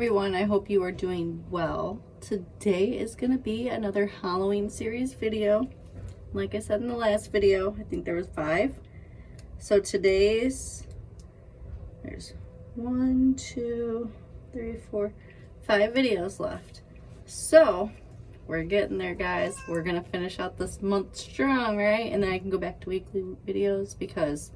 everyone, I hope you are doing well. Today is going to be another Halloween series video. Like I said in the last video, I think there was 5. So there's 1, 2, 3, 4, 5 videos left. So we're getting there, guys. We're going to finish out this month strong, right? And then I can go back to weekly videos because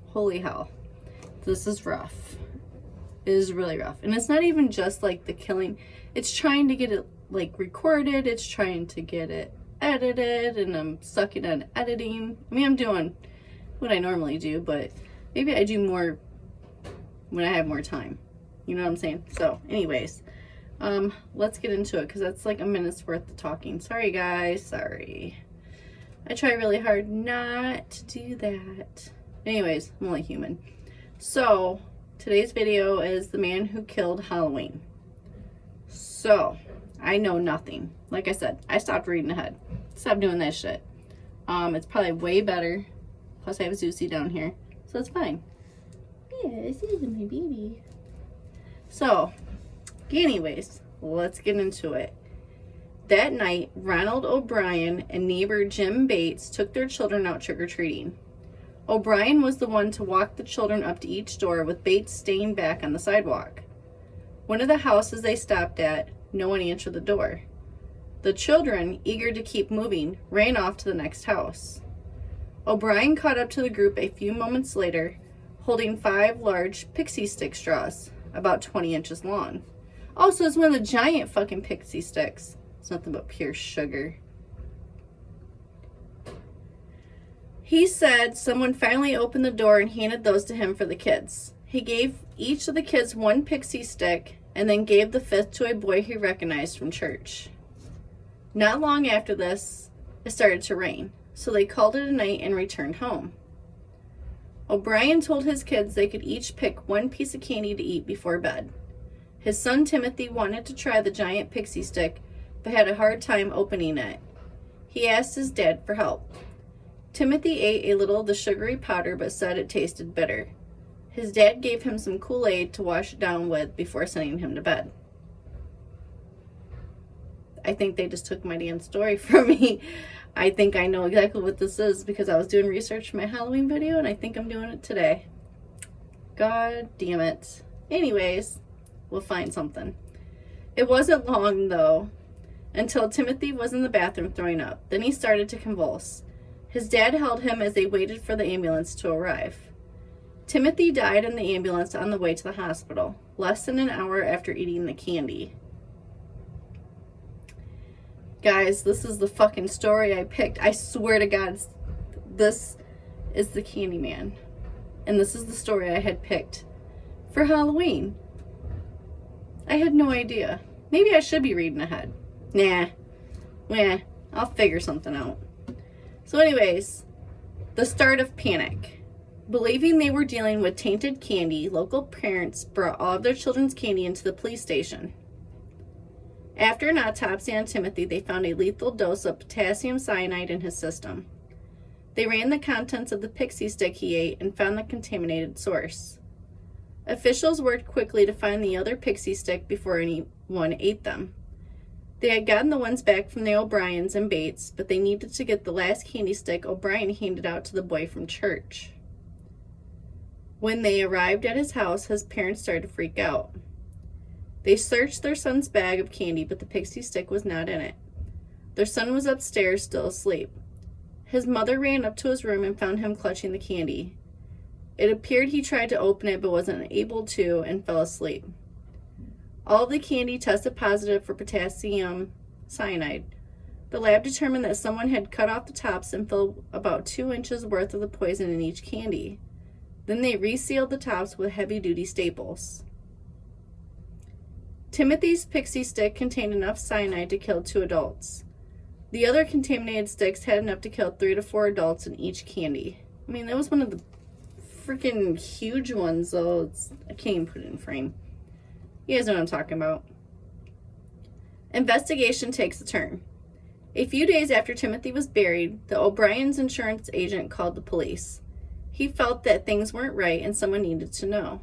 holy hell, this is rough. It is really rough. And it's not even just like the killing. It's trying to get it like recorded. It's trying to get it edited, and I'm sucking on editing. I mean, I'm doing what I normally do, but maybe I do more when I have more time. You know what I'm saying? So anyways, let's get into it because that's like a minute's worth of talking. Sorry guys, sorry. I try really hard not to do that. Anyways, I'm only human. So today's video is the man who killed Halloween. So, I know nothing. Like I said, I stopped reading ahead. Stopped doing that shit. It's probably way better. Plus I have Zeusy down here. So it's fine. Yeah, this is my baby. So, anyways, let's get into it. That night, Ronald O'Brien and neighbor Jim Bates took their children out trick-or-treating. O'Brien was the one to walk the children up to each door, with Bates staying back on the sidewalk. One of the houses they stopped at, no one answered the door. The children, eager to keep moving, ran off to the next house. O'Brien caught up to the group a few moments later, holding 5 large pixie stick straws, about 20 inches long. Also, it's one of the giant fucking pixie sticks. It's nothing but pure sugar. He said someone finally opened the door and handed those to him for the kids. He gave each of the kids 1 pixie stick and then gave the 5th to a boy he recognized from church. Not long after this, it started to rain, so they called it a night and returned home. O'Brien told his kids they could each pick 1 piece of candy to eat before bed. His son Timothy wanted to try the giant pixie stick, but had a hard time opening it. He asked his dad for help. Timothy ate a little of the sugary powder but said it tasted bitter. His dad gave him some Kool-Aid to wash it down with before sending him to bed. I think they just took my damn story from me. I think I know exactly what this is because I was doing research for my Halloween video and I think I'm doing it today. God damn it. Anyways, we'll find something. It wasn't long though until Timothy was in the bathroom throwing up. Then he started to convulse. His dad held him as they waited for the ambulance to arrive. Timothy died in the ambulance on the way to the hospital, less than an hour after eating the candy. Guys, this is the fucking story I picked. I swear to God, this is the Candyman. And this is the story I had picked for Halloween. I had no idea. Maybe I should be reading ahead. Nah. I'll figure something out. So anyways, the start of panic. Believing they were dealing with tainted candy, local parents brought all of their children's candy into the police station. After an autopsy on Timothy, they found a lethal dose of potassium cyanide in his system. They ran the contents of the pixie stick he ate and found the contaminated source. Officials worked quickly to find the other pixie stick before anyone ate them. They had gotten the ones back from the O'Briens and Bates, but they needed to get the last candy stick O'Brien handed out to the boy from church. When they arrived at his house, his parents started to freak out. They searched their son's bag of candy, but the pixie stick was not in it. Their son was upstairs, still asleep. His mother ran up to his room and found him clutching the candy. It appeared he tried to open it, but wasn't able to, and fell asleep. All of the candy tested positive for potassium cyanide. The lab determined that someone had cut off the tops and filled about 2 inches worth of the poison in each candy. Then they resealed the tops with heavy-duty staples. Timothy's pixie stick contained enough cyanide to kill 2 adults. The other contaminated sticks had enough to kill 3 to 4 adults in each candy. I mean, that was one of the freaking huge ones, though. I can't even put it in frame. You guys know what I'm talking about. Investigation takes a turn. A few days after Timothy was buried, the O'Brien's insurance agent called the police. He felt that things weren't right and someone needed to know.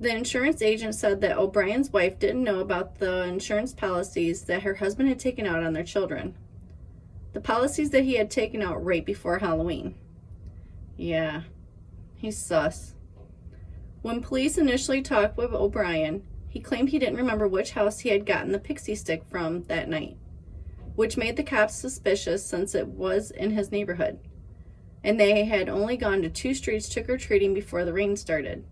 The insurance agent said that O'Brien's wife didn't know about the insurance policies that her husband had taken out on their children. The policies that he had taken out right before Halloween. Yeah, he's sus. When police initially talked with O'Brien, he claimed he didn't remember which house he had gotten the pixie stick from that night, which made the cops suspicious since it was in his neighborhood, and they had only gone to 2 streets trick-or-treating before the rain started.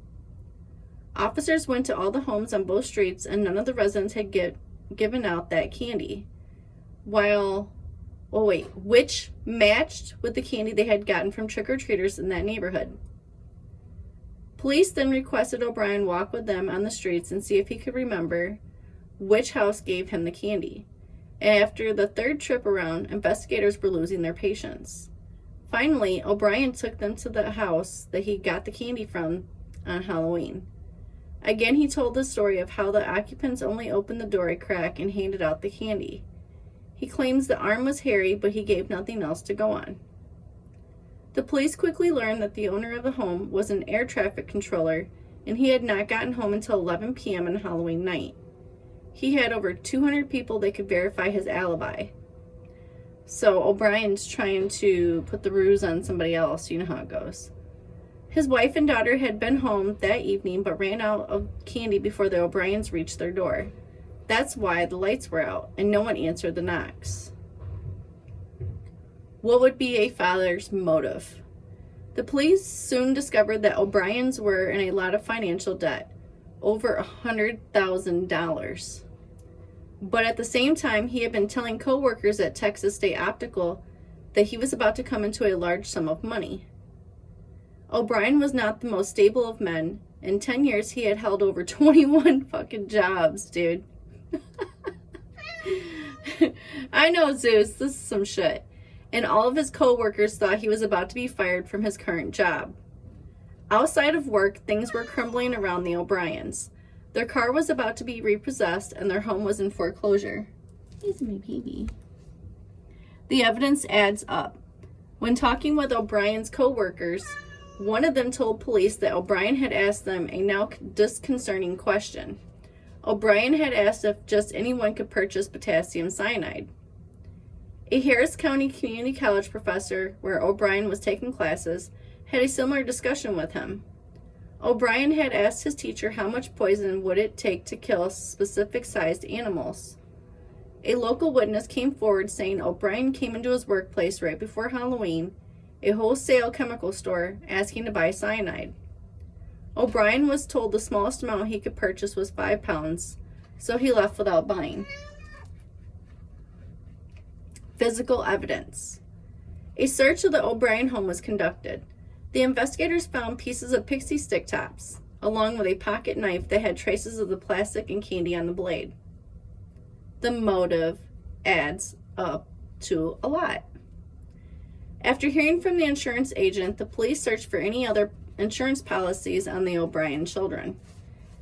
Officers went to all the homes on both streets, and none of the residents had given out that candy, which matched with the candy they had gotten from trick-or-treaters in that neighborhood. Police then requested O'Brien walk with them on the streets and see if he could remember which house gave him the candy. And after the 3rd trip around, investigators were losing their patience. Finally, O'Brien took them to the house that he got the candy from on Halloween. Again, he told the story of how the occupants only opened the door a crack and handed out the candy. He claims the arm was hairy, but he gave nothing else to go on. The police quickly learned that the owner of the home was an air traffic controller, and he had not gotten home until 11 p.m. on Halloween night. He had over 200 people that could verify his alibi. So O'Brien's trying to put the ruse on somebody else. You know how it goes. His wife and daughter had been home that evening but ran out of candy before the O'Briens reached their door. That's why the lights were out and no one answered the knocks. What would be a father's motive? The police soon discovered that O'Briens were in a lot of financial debt, over $100,000. But at the same time, he had been telling co-workers at Texas State Optical that he was about to come into a large sum of money. O'Brien was not the most stable of men. In 10 years, he had held over 21 fucking jobs, dude. I know, Zeus, this is some shit. And all of his co-workers thought he was about to be fired from his current job. Outside of work, things were crumbling around the O'Briens. Their car was about to be repossessed and their home was in foreclosure. He's my baby. The evidence adds up. When talking with O'Brien's co-workers, one of them told police that O'Brien had asked them a now disconcerting question. O'Brien had asked if just anyone could purchase potassium cyanide. A Harris County Community College professor, where O'Brien was taking classes, had a similar discussion with him. O'Brien had asked his teacher how much poison would it take to kill specific sized animals. A local witness came forward saying O'Brien came into his workplace right before Halloween, a wholesale chemical store, asking to buy cyanide. O'Brien was told the smallest amount he could purchase was 5 pounds, so he left without buying. Physical evidence. A search of the O'Brien home was conducted. The investigators found pieces of pixie stick tops, along with a pocket knife that had traces of the plastic and candy on the blade. The motive adds up to a lot. After hearing from the insurance agent, the police searched for any other insurance policies on the O'Brien children.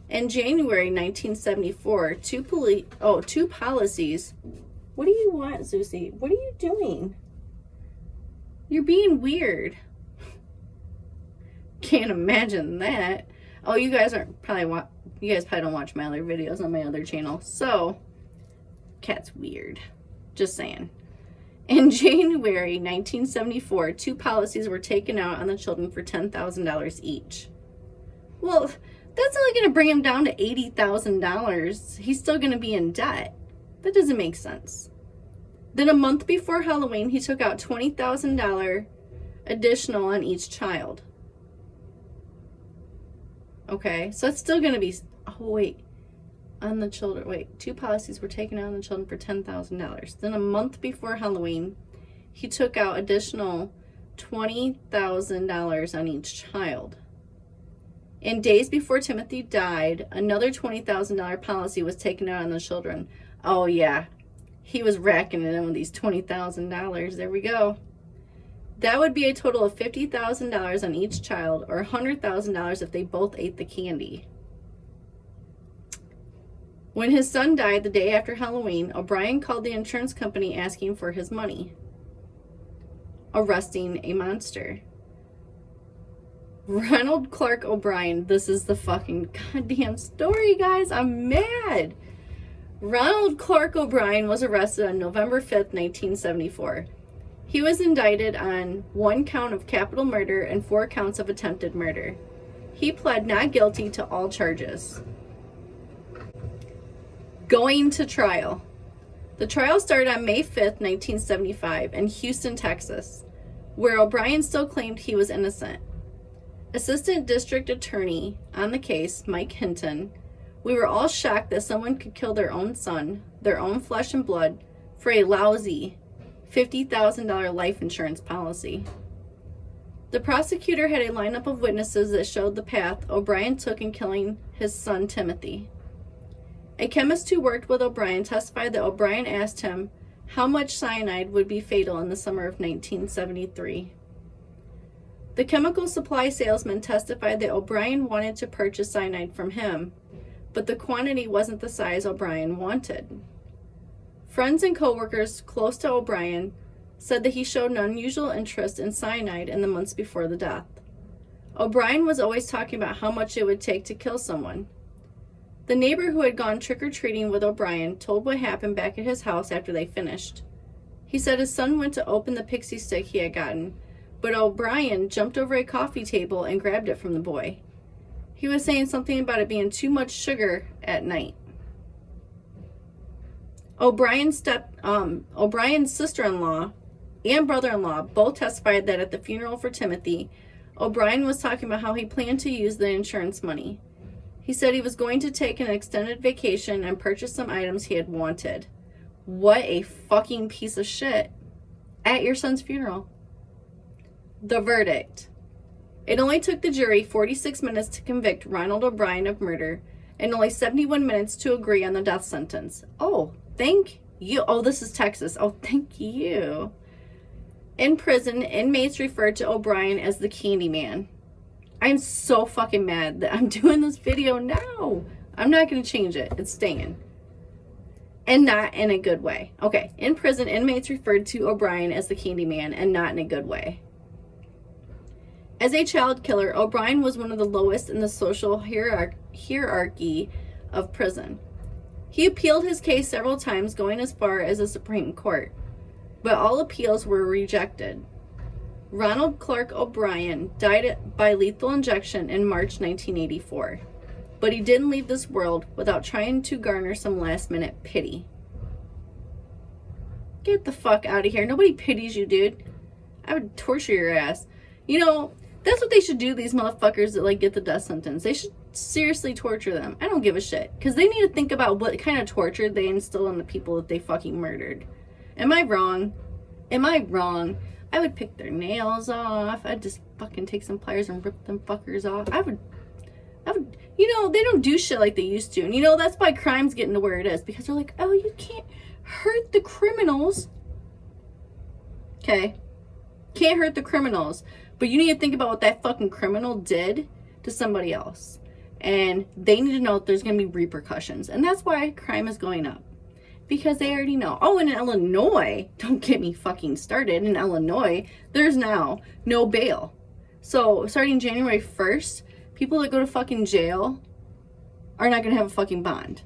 In January 1974, two policies. What do you want, Zusi? What are you doing? You're being weird. Can't imagine that. Oh, you guys probably don't watch my other videos on my other channel. So, cat's weird. Just saying. In January 1974, 2 policies were taken out on the children for $10,000 each. Well, that's only going to bring him down to $80,000. He's still going to be in debt. That doesn't make sense. Then a month before Halloween, he took out $20,000 additional on each child. Okay, so it's still going to be, on the children, 2 policies were taken out on the children for $10,000. Then a month before Halloween, he took out additional $20,000 on each child. And days before Timothy died, another $20,000 policy was taken out on the children. Oh yeah, he was racking it in with these $20,000. There we go. That would be a total of $50,000 on each child, or $100,000 if they both ate the candy. When his son died the day after Halloween, O'Brien called the insurance company asking for his money, arresting a monster. Ronald Clark O'Brien. This is the fucking goddamn story, guys. I'm mad. Ronald Clark O'Brien was arrested on November 5th, 1974. He was indicted on 1 count of capital murder and 4 counts of attempted murder. He pled not guilty to all charges. Going to trial. The trial started on May 5th, 1975 in Houston, Texas, where O'Brien still claimed he was innocent. Assistant District Attorney on the case, Mike Hinton: "We were all shocked that someone could kill their own son, their own flesh and blood, for a lousy $50,000 life insurance policy." The prosecutor had a lineup of witnesses that showed the path O'Brien took in killing his son Timothy. A chemist who worked with O'Brien testified that O'Brien asked him how much cyanide would be fatal in the summer of 1973. The chemical supply salesman testified that O'Brien wanted to purchase cyanide from him, but the quantity wasn't the size O'Brien wanted. Friends and co-workers close to O'Brien said that he showed an unusual interest in cyanide in the months before the death. O'Brien was always talking about how much it would take to kill someone. The neighbor who had gone trick-or-treating with O'Brien told what happened back at his house after they finished. He said his son went to open the pixie stick he had gotten, but O'Brien jumped over a coffee table and grabbed it from the boy. He was saying something about it being too much sugar at night. O'Brien's sister-in-law and brother-in-law both testified that at the funeral for Timothy, O'Brien was talking about how he planned to use the insurance money. He said he was going to take an extended vacation and purchase some items he had wanted. What a fucking piece of shit. At your son's funeral. The verdict. It only took the jury 46 minutes to convict Ronald O'Brien of murder and only 71 minutes to agree on the death sentence. Oh, thank you. Oh, this is Texas. Oh, thank you. In prison, inmates referred to O'Brien as the Candyman. I'm so fucking mad that I'm doing this video now. I'm not going to change it. It's staying. And not in a good way. Okay, in prison, inmates referred to O'Brien as the Candyman and not in a good way. As a child killer, O'Brien was one of the lowest in the social hierarchy of prison. He appealed his case several times, going as far as the Supreme Court, but all appeals were rejected. Ronald Clark O'Brien died by lethal injection in March 1984, but he didn't leave this world without trying to garner some last-minute pity. Get the fuck out of here. Nobody pities you, dude. I would torture your ass. You know, that's what they should do, these motherfuckers that, like, get the death sentence. They should seriously torture them. I don't give a shit. Because they need to think about what kind of torture they instill in the people that they fucking murdered. Am I wrong? Am I wrong? I would pick their nails off. I'd just fucking take some pliers and rip them fuckers off. I would, you know, they don't do shit like they used to. And, you know, that's why crime's getting to where it is. Because they're like, oh, you can't hurt the criminals. Okay. Can't hurt the criminals. But you need to think about what that fucking criminal did to somebody else. And they need to know that there's going to be repercussions. And that's why crime is going up. Because they already know. Oh, in Illinois, don't get me fucking started. In Illinois, there's now no bail. So, starting January 1st, people that go to fucking jail are not going to have a fucking bond.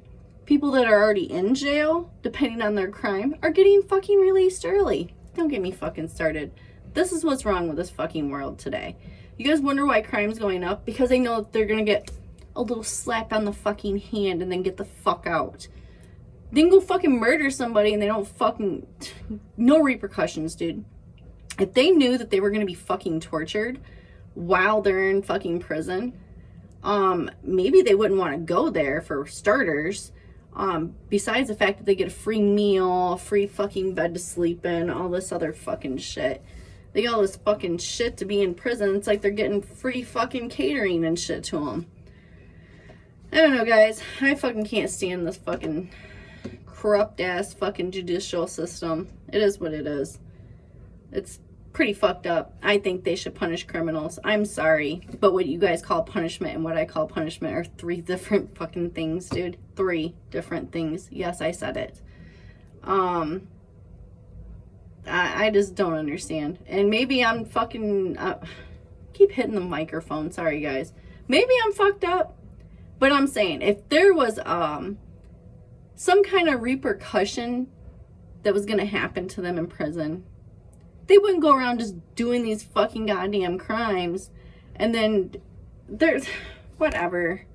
People that are already in jail, depending on their crime, are getting fucking released early. Don't get me fucking started. This is what's wrong with this fucking world today. You guys wonder why crime's going up? Because they know that they're going to get a little slap on the fucking hand and then get the fuck out. They can go fucking murder somebody and they don't fucking... No repercussions, dude. If they knew that they were going to be fucking tortured while they're in fucking prison, maybe they wouldn't want to go there for starters. Besides the fact that they get a free meal, a free fucking bed to sleep in, all this other fucking shit. They get all this fucking shit to be in prison. It's like they're getting free fucking catering and shit to them. I don't know, guys. I fucking can't stand this fucking corrupt ass fucking judicial system. It is what it is. It's pretty fucked up. I think they should punish criminals. I'm sorry, but what you guys call punishment and what I call punishment are 3 different fucking things, dude. 3 different things. Yes, I said it. I just don't understand. And maybe I'm fucking... can't keep hitting the microphone. Sorry, guys. Maybe I'm fucked up. But I'm saying, if there was some kind of repercussion that was going to happen to them in prison, they wouldn't go around just doing these fucking goddamn crimes. And then there's... Whatever.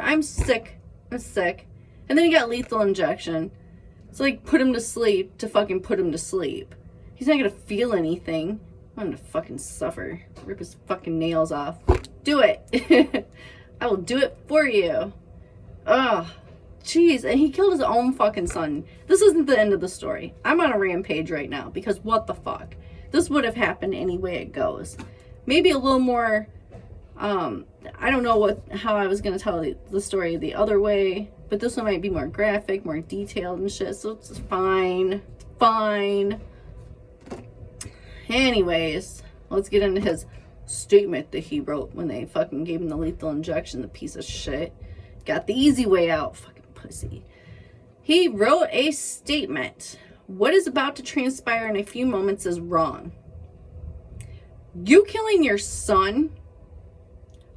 I'm sick. And then he got lethal injection. It's like, put him to sleep to fucking put him to sleep. He's not gonna feel anything. I'm gonna fucking suffer. Rip his fucking nails off. Do it. I will do it for you. Ugh. Jeez. And he killed his own fucking son. This isn't the end of the story. I'm on a rampage right now because what the fuck? This would have happened any way it goes. Maybe a little more, I don't know how I was going to tell the story the other way, but this one might be more graphic, more detailed and shit, so it's fine. Anyways, let's get into his statement that he wrote when they fucking gave him the lethal injection, the piece of shit. Got the easy way out, fucking pussy. He wrote a statement. What is about to transpire in a few moments is wrong. You killing your son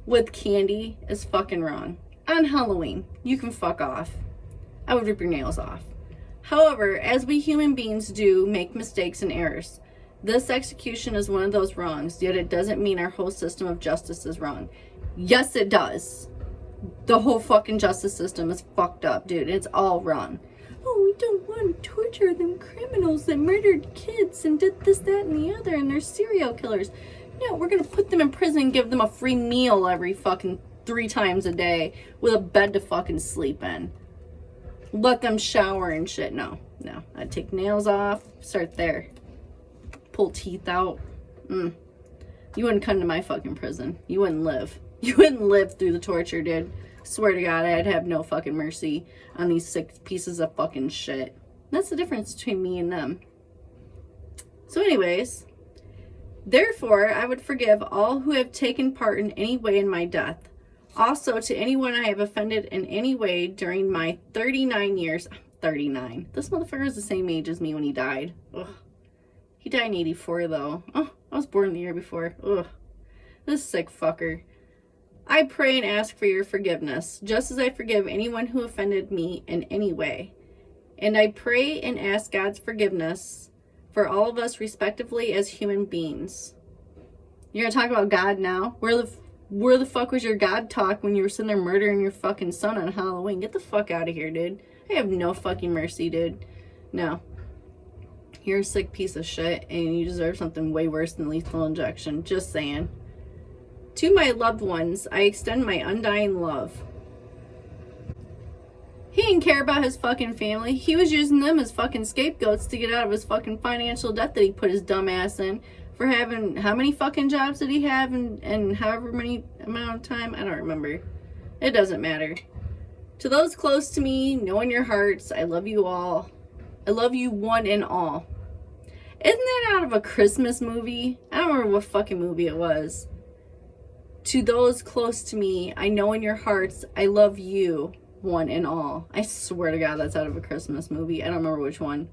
with candy is fucking wrong. On Halloween, you can fuck off. I would rip your nails off. However, as we human beings do make mistakes and errors, this execution is one of those wrongs, yet it doesn't mean our whole system of justice is wrong. Yes, it does. The whole fucking justice system is fucked up, dude. It's all wrong. Oh, we don't want to torture them criminals that murdered kids and did this, that, and the other, and they're serial killers. No, we're going to put them in prison and give them a free meal every fucking 3 times a day with a bed to fucking sleep in. Let them shower and shit. No. I'd take nails off. Start there. Pull teeth out. You wouldn't come to my fucking prison. You wouldn't live. You wouldn't live through the torture, dude. Swear to God, I'd have no fucking mercy on these 6 pieces of fucking shit. That's the difference between me and them. So anyways, therefore, I would forgive all who have taken part in any way in my death. Also, to anyone I have offended in any way during my 39 years. 39. This motherfucker is the same age as me when he died. Ugh. He died in 84, though. Oh, I was born the year before. Ugh. This sick fucker. I pray and ask for your forgiveness, just as I forgive anyone who offended me in any way. And I pray and ask God's forgiveness for all of us respectively as human beings. You're going to talk about God now? Where the fuck was your God talk when you were sitting there murdering your fucking son on Halloween? Get the fuck out of here, dude. I have no fucking mercy, dude. No. You're a sick piece of shit, and you deserve something way worse than lethal injection. Just saying. To my loved ones, I extend my undying love. He didn't care about his fucking family. He was using them as fucking scapegoats to get out of his fucking financial debt that he put his dumb ass in for having... How many fucking jobs did he have in however many amount of time? I don't remember. It doesn't matter. To those close to me, knowing your hearts, I love you all. I love you one and all. Isn't that out of a Christmas movie? I don't remember what fucking movie it was. To those close to me, I know in your hearts, I love you, one and all. I swear to God, that's out of a Christmas movie. I don't remember which one.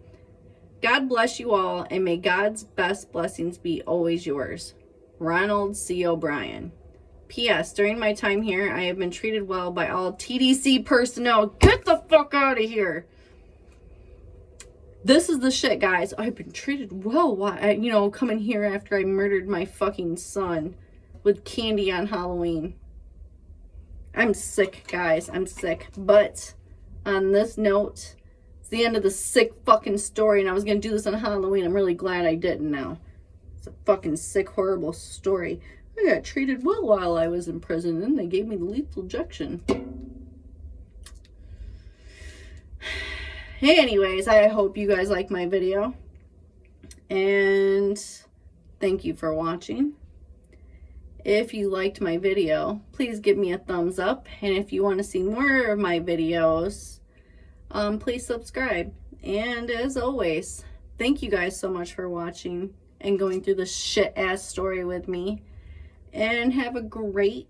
God bless you all, and may God's best blessings be always yours. Ronald C. O'Brien. P.S. During my time here, I have been treated well by all TDC personnel. Get the fuck out of here. This is the shit, guys. I've been treated well while, coming here after I murdered my fucking son with candy on Halloween. I'm sick, guys. I'm sick. But on this note, it's the end of the sick fucking story, and I was going to do this on Halloween. I'm really glad I didn't now. It's a fucking sick, horrible story. I got treated well while I was in prison, and they gave me the lethal injection. Anyways, I hope you guys like my video. And thank you for watching. If you liked my video, please give me a thumbs up. And if you want to see more of my videos, please subscribe. And as always, thank you guys so much for watching and going through this shit-ass story with me. And have a great,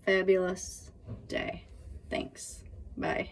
fabulous day. Thanks. Bye.